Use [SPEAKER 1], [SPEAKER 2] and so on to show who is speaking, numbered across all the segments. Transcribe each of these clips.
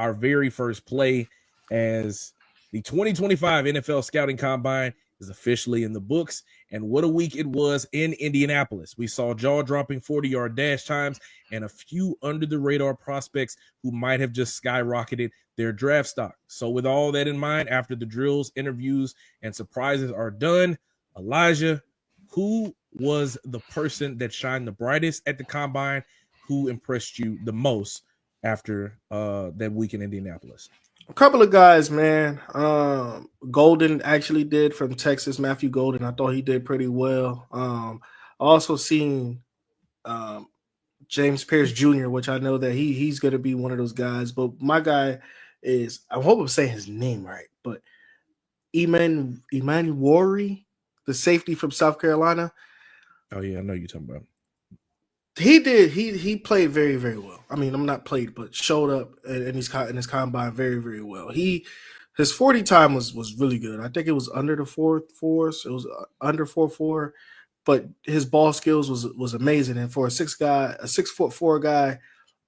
[SPEAKER 1] our very first play as the 2025 NFL Scouting Combine is officially in the books. And what a week it was in Indianapolis. We saw jaw-dropping 40-yard dash times and a few under-the-radar prospects who might have just skyrocketed their draft stock. So with all that in mind, after the drills, interviews, and surprises are done, Elijah, who was the person that shined the brightest at the Combine? Who impressed you the most after that week in Indianapolis?
[SPEAKER 2] A couple of guys, man. Golden actually did from Texas, Matthew Golden. I thought he did pretty well. Also seen James Pierce Jr., which I know that he's going to be one of those guys. But my guy is, I hope I'm saying his name right, but Emmanuel, the safety from South Carolina.
[SPEAKER 1] Oh yeah, I know you're talking about.
[SPEAKER 2] He played very, very well. I mean, I'm not played, but showed up in his combine very, very well. His 40 time was really good. I think it was under the 4.4. It was under 4.4, but his ball skills was amazing. And for a 6'4" guy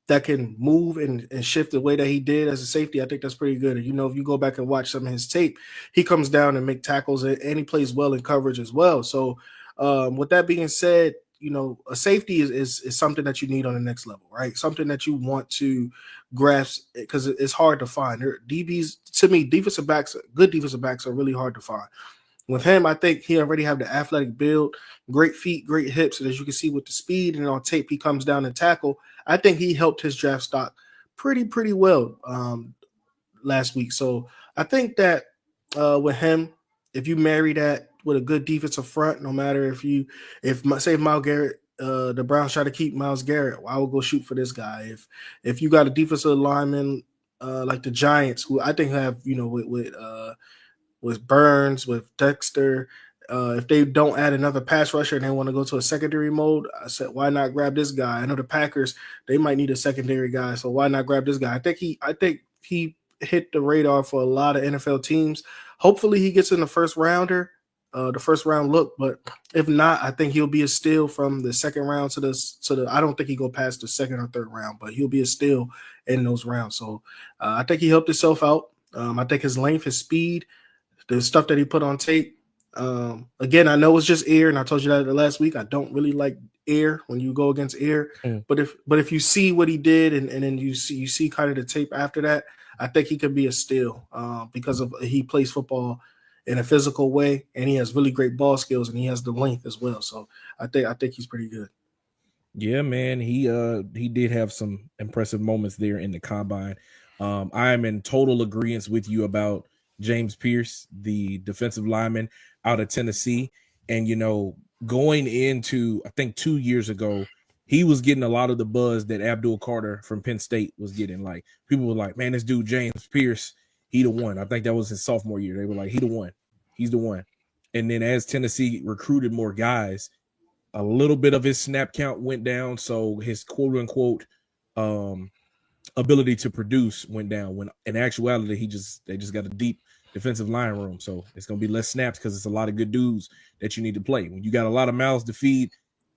[SPEAKER 2] that can move and shift the way that he did as a safety, I think that's pretty good. And if you go back and watch some of his tape, he comes down and make tackles, and he plays well in coverage as well. So with that being said, a safety is something that you need on the next level, right? Something that you want to grasp because it's hard to find. DBs, to me, good defensive backs are really hard to find. With him, I think he already have the athletic build, great feet, great hips, and as you can see with the speed and on tape, he comes down and tackle. I think he helped his draft stock pretty well last week. So I think that with him, if you marry that with a good defensive front, no matter if Myles Garrett, the Browns try to keep Myles Garrett, I will go shoot for this guy. If you got a defensive lineman like the Giants, who I think have with Burns, with Dexter, if they don't add another pass rusher and they want to go to a secondary mode, I said, why not grab this guy? I know the Packers, they might need a secondary guy, so why not grab this guy? I think he hit the radar for a lot of NFL teams. Hopefully he gets in the first round look, but if not, I think he'll be a steal from the second round to the I don't think he go past the second or third round, but he'll be a steal in those rounds. So I think he helped himself out. I think his length, his speed, the stuff that he put on tape. Again, I know it's just air, and I told you that last week. I don't really like air when you go against air, but if you see what he did and then you see kind of the tape after that, I think he could be a steal because he plays football in a physical way, and he has really great ball skills, and he has the length as well. So I think he's pretty good.
[SPEAKER 1] Yeah, man, he did have some impressive moments there in the combine. I am in total agreement with you about James Pierce, the defensive lineman out of Tennessee. And, going into, I think 2 years ago, he was getting a lot of the buzz that Abdul Carter from Penn State was getting. Like, people were like, man, this dude, James Pierce, he the one. I think that was his sophomore year. They were like, he the one. He's the one. And then as Tennessee recruited more guys, a little bit of his snap count went down. So his quote unquote ability to produce went down, when in actuality, they just got a deep defensive line room. So it's going to be less snaps because it's a lot of good dudes that you need to play. When you got a lot of mouths to feed,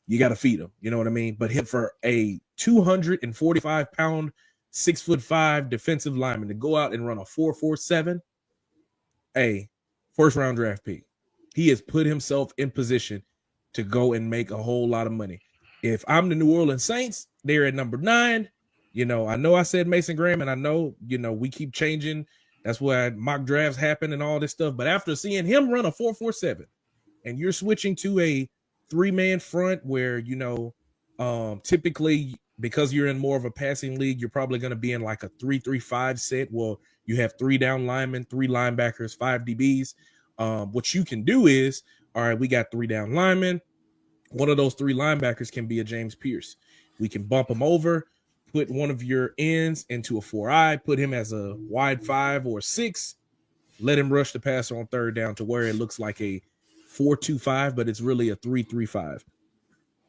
[SPEAKER 1] you got to feed them. You know what I mean? But him for a 245-pound, 6'5" defensive lineman to go out and run a 4.47, a first-round draft pick. He has put himself in position to go and make a whole lot of money. If I'm the New Orleans Saints, they're at number 9. I know I said Mason Graham, and I know, we keep changing. That's why mock drafts happen and all this stuff. But after seeing him run a 4.47, and you're switching to a 3-man front where, typically because you're in more of a passing league, you're probably going to be in like a 3-3-5 set. Well, you have 3 down linemen, 3 linebackers, 5 DBs. What you can do is, all right, we got 3 down linemen. One of those 3 linebackers can be a James Pierce. We can bump him over, put one of your ends into a 4-eye, put him as a wide 5 or 6, let him rush the passer on third down to where it looks like a 4-2-5, but it's really a 3-3-5.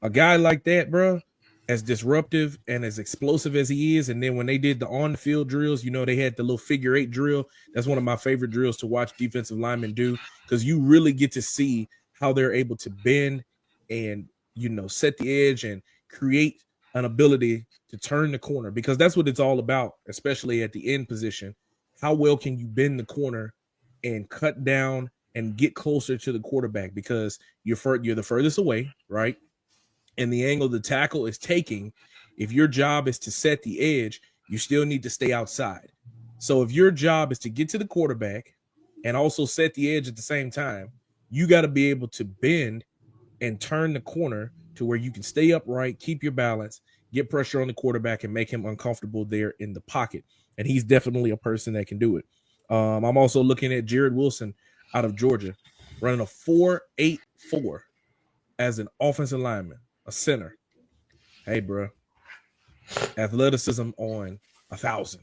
[SPEAKER 1] A guy like that, bro, as disruptive and as explosive as he is, and then when they did the on-the-field drills, they had the little figure 8 drill. That's one of my favorite drills to watch defensive linemen do, because you really get to see how they're able to bend and, set the edge and create an ability to turn the corner, because that's what it's all about, especially at the end position. How well can you bend the corner and cut down and get closer to the quarterback, because you're the furthest away, right? And the angle the tackle is taking, if your job is to set the edge, you still need to stay outside. So if your job is to get to the quarterback and also set the edge at the same time, you got to be able to bend and turn the corner to where you can stay upright, keep your balance, get pressure on the quarterback, and make him uncomfortable there in the pocket. And he's definitely a person that can do it. I'm also looking at Jared Wilson out of Georgia, running a 4.84 as an offensive lineman, a center. Hey, bro, athleticism on 1,000.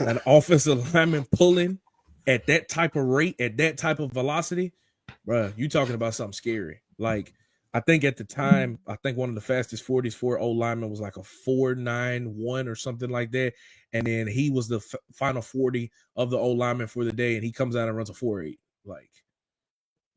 [SPEAKER 1] An offensive lineman pulling at that type of rate, at that type of velocity, bro, you talking about something scary. Like, I think at the time, I think one of the fastest 40s for O lineman was like a 4.91 or something like that. And then he was the final 40 of the O lineman for the day, and he comes out and runs a 4.8. Like,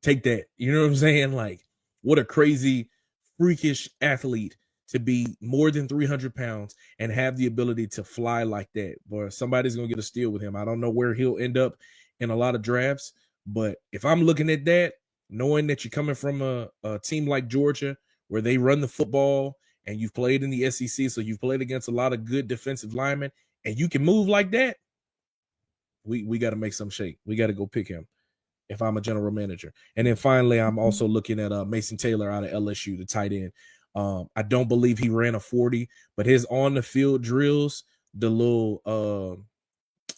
[SPEAKER 1] take that. You know what I'm saying? Like, what a crazy, freakish athlete to be more than 300 pounds and have the ability to fly like that. Boy, somebody's going to get a steal with him. I don't know where he'll end up in a lot of drafts, but if I'm looking at that, knowing that you're coming from a team like Georgia where they run the football and you've played in the SEC, so you've played against a lot of good defensive linemen and you can move like that, we got to make some shake. We got to go pick him if I'm a general manager. And then finally, I'm also looking at Mason Taylor out of LSU, the tight end. I don't believe he ran a 40, but his on the field drills, the little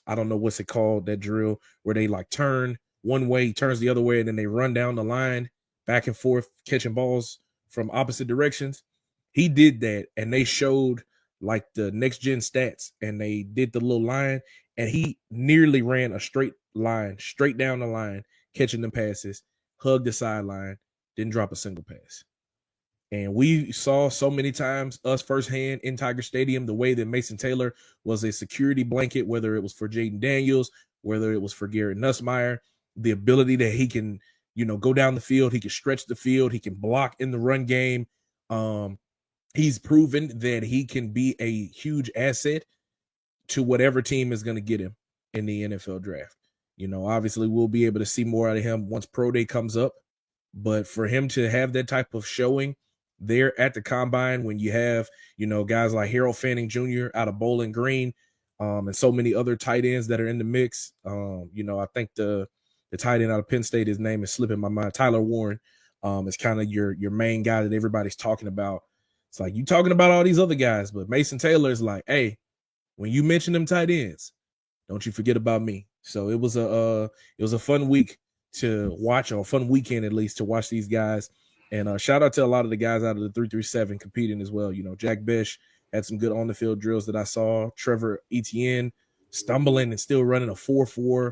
[SPEAKER 1] I don't know what's it called, that drill where they like turn one way, turns the other way, and then they run down the line back and forth, catching balls from opposite directions. He did that, and they showed like the next gen stats, and they did the little line, and he nearly ran a straight line, straight down the line, catching them passes, hugged the sideline, didn't drop a single pass. And we saw so many times us firsthand in Tiger Stadium the way that Mason Taylor was a security blanket, whether it was for Jaden Daniels, whether it was for Garrett Nussmeier, the ability that he can, go down the field, he can stretch the field, he can block in the run game. He's proven that he can be a huge asset to whatever team is going to get him in the NFL draft. Obviously we'll be able to see more out of him once Pro Day comes up, but for him to have that type of showing there at the combine, when you have, guys like Harold Fanning Jr. out of Bowling Green, and so many other tight ends that are in the mix. I think the tight end out of Penn State, his name is slipping my mind, Tyler Warren, is kind of your main guy that everybody's talking about. It's like, you talking about all these other guys, but Mason Taylor is like, hey, when you mention them tight ends, don't you forget about me. So it was a fun week to watch, or a fun weekend at least, to watch these guys. And shout out to a lot of the guys out of the 337 competing as well. Jack Bish had some good on the field drills that I saw. Trevor Etienne stumbling and still running a 4.4.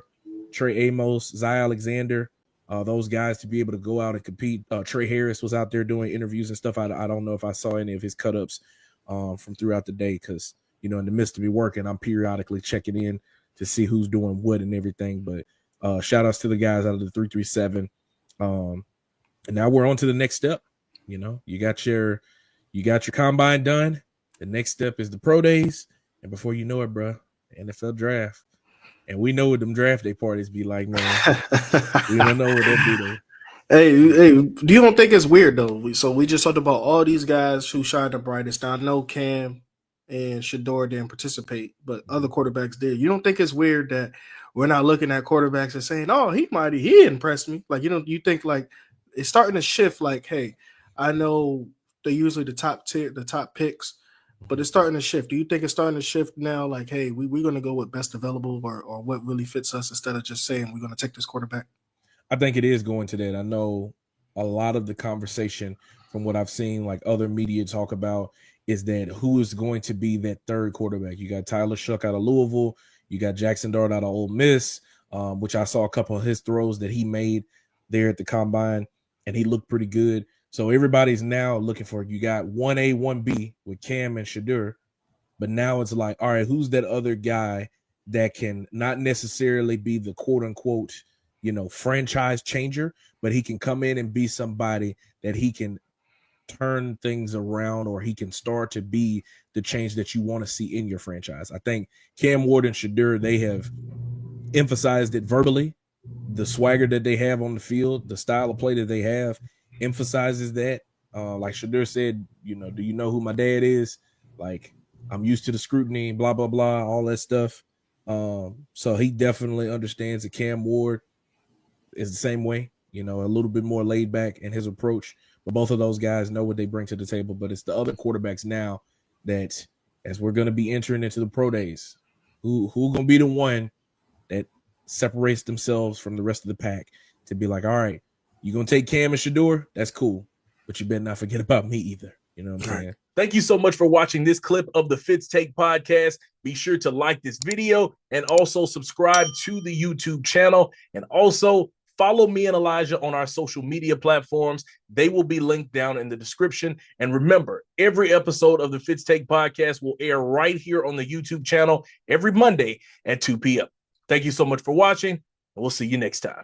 [SPEAKER 1] Trey Amos, Zy Alexander, those guys to be able to go out and compete. Trey Harris was out there doing interviews and stuff. I don't know if I saw any of his cut-ups from throughout the day, because, in the midst of me working, I'm periodically checking in to see who's doing what and everything. But shout outs to the guys out of the 337. And now we're on to the next step. You got your combine done. The next step is the pro days. And before you know it, bro, the NFL draft. And we know what them draft day parties be like, man. We don't know what that be there.
[SPEAKER 2] Hey, do you don't think it's weird though? So we just talked about all these guys who shine the brightest. I know Cam and Shador didn't participate, but other quarterbacks did. You don't think it's weird that we're not looking at quarterbacks and saying, "Oh, he impressed me"? Like, you think like it's starting to shift. Like, hey, I know they're usually the top tier, the top picks, but it's starting to shift. Do you think it's starting to shift now? Like, hey, we're going to go with best available, or what really fits us, instead of just saying we're going to take this quarterback?
[SPEAKER 1] I think it is going to that. I know a lot of the conversation from what I've seen, like other media talk about, is that who is going to be that third quarterback. You got Tyler Shough out of Louisville. You got Jackson Dart out of Ole Miss, which I saw a couple of his throws that he made there at the combine, and he looked pretty good. So everybody's now looking for, you got 1A, 1B with Cam and Shador, but now it's like, all right, who's that other guy that can not necessarily be the quote unquote, franchise changer, but he can come in and be somebody that he can turn things around, or he can start to be the change that you want to see in your franchise. I think Cam Ward and Shadur, they have emphasized it verbally. The swagger that they have on the field, the style of play that they have emphasizes that. Like Shadur said, do you know who my dad is? Like, I'm used to the scrutiny, blah, blah, blah, all that stuff. So he definitely understands that Cam Ward is the same way, a little bit more laid back in his approach. But both of those guys know what they bring to the table. But it's the other quarterbacks now that, as we're going to be entering into the pro days, who going to be the one that separates themselves from the rest of the pack to be like, all right, you're going to take Cam and Shadur? That's cool. But you better not forget about me either. You know what I'm saying?
[SPEAKER 3] Thank you so much for watching this clip of the Fitz Take podcast. Be sure to like this video and also subscribe to the YouTube channel. And also follow me and Elijah on our social media platforms. They will be linked down in the description. And remember, every episode of the Fitz Take podcast will air right here on the YouTube channel every Monday at 2 p.m. Thank you so much for watching, and we'll see you next time.